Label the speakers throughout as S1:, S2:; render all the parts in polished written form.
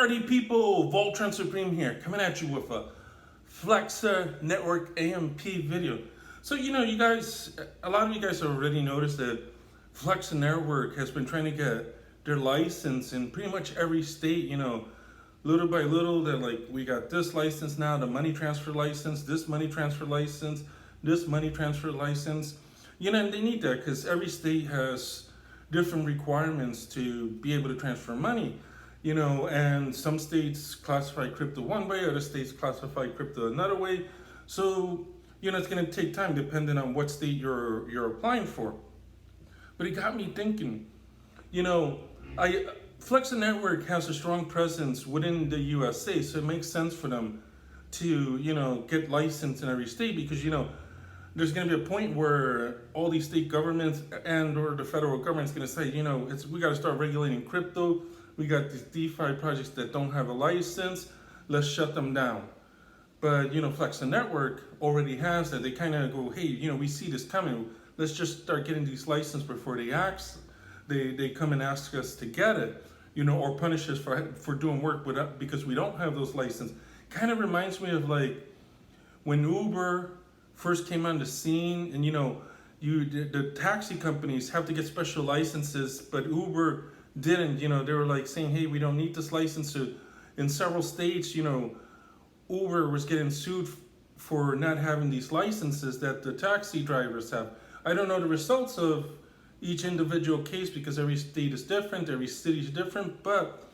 S1: Party people, Voltron Supreme here, coming at you with a Flexa Network AMP video. So, you guys, a lot of you guys have already noticed that Flexa Network has been trying to get their license in pretty much every state, little by little. They're like, we got this license now, the money transfer license, this money transfer license, this money transfer license. And they need that because every state has different requirements to be able to transfer money. And some states classify crypto one way, other states classify crypto another way. So, it's going to take time depending on what state you're applying for. But it got me thinking, Flexa Network has a strong presence within the USA, so it makes sense for them to, get licensed in every state because, there's going to be a point where all these state governments and or the federal government's going to say, we got to start regulating crypto. We got these DeFi projects that don't have a license. Let's shut them down. But, Flexa Network already has that. They kind of go, hey, we see this coming. Let's just start getting these licenses before they come and ask us to get it, or punish us for doing work because we don't have those licenses. Kind of reminds me of like when Uber first came on the scene and, the taxi companies have to get special licenses, but Uber didn't. They were like saying, hey, we don't need this license. So in several states, Uber was getting sued for not having these licenses that the taxi drivers have. I don't know the results of each individual case because every state is different, every city is different, but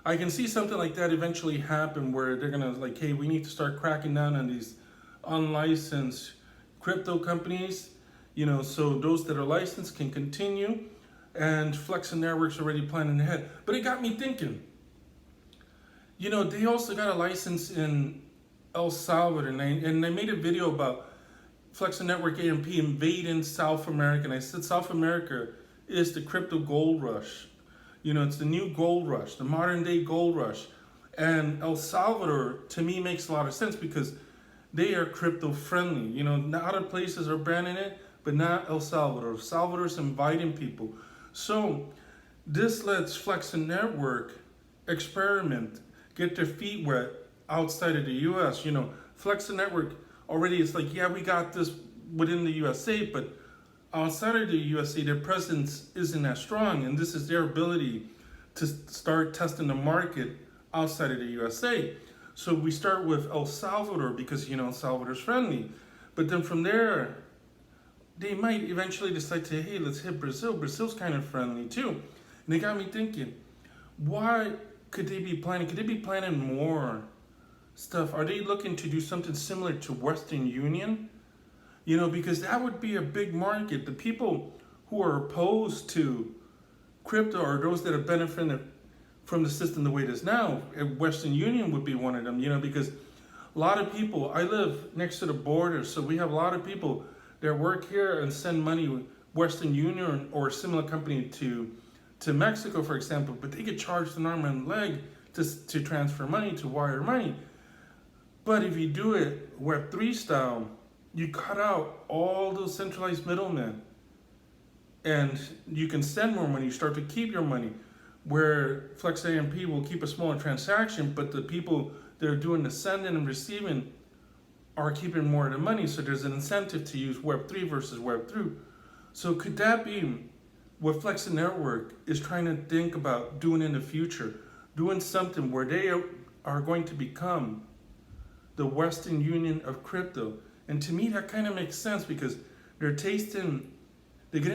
S1: I can see something like that eventually happen where they're gonna like, hey, we need to start cracking down on these unlicensed crypto companies, so those that are licensed can continue. And Flexa Network's already planning ahead. But it got me thinking, they also got a license in El Salvador, and I made a video about Flexa Network AMP invading South America. And I said South America is the crypto gold rush. It's the new gold rush, the modern day gold rush. And El Salvador, to me, makes a lot of sense because they are crypto friendly. Other places are banning it, but not El Salvador. El Salvador's inviting people. So this lets Flexa Network experiment, get their feet wet outside of the US. Flexa Network already is like, yeah, we got this within the USA, but outside of the USA, their presence isn't as strong. And this is their ability to start testing the market outside of the USA. So we start with El Salvador because, El Salvador's friendly. But then from there, they might eventually decide to, hey, let's hit Brazil. Brazil's kind of friendly too. And they got me thinking, why could they be planning? Could they be planning more stuff? Are they looking to do something similar to Western Union? Because that would be a big market. The people who are opposed to crypto are those that are benefiting from the system the way it is now. Western Union would be one of them, because a lot of people, I live next to the border, so we have a lot of people that work here and send money with Western Union or a similar company to Mexico, for example, but they get charged an arm and leg to transfer money, to wire money. But if you do it Web3 style, you cut out all those centralized middlemen and you can send more money, you start to keep your money, where Flexa AMP will keep a smaller transaction, but the people that are doing the sending and receiving are keeping more of the money, so there's an incentive to use Web3 versus Web2. So could that be what Flexa Network is trying to think about doing in the future? Doing something where they are going to become the Western Union of crypto. And to me, that kind of makes sense because they're getting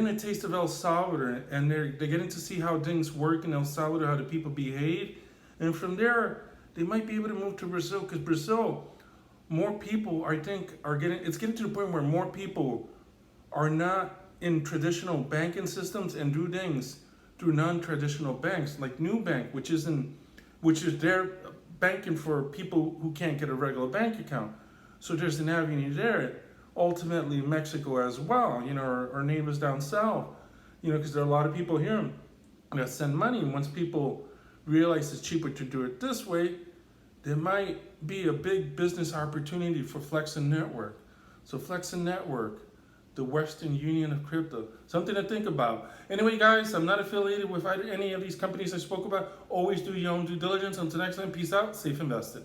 S1: a taste of El Salvador, and they're getting to see how things work in El Salvador, how the people behave. And from there, they might be able to move to Brazil because Brazil, more people, I think, it's getting to the point where more people are not in traditional banking systems and do things through non-traditional banks like Nubank, which is their banking for people who can't get a regular bank account. So there's an avenue there. Ultimately, Mexico as well, our neighbors down south, because there are a lot of people here that send money. And once people realize it's cheaper to do it this way, there might be a big business opportunity for Flexa Network. So Flexa Network, the Western Union of crypto. Something to think about. Anyway, guys, I'm not affiliated with any of these companies I spoke about. Always do your own due diligence. Until next time, peace out. Safe invested.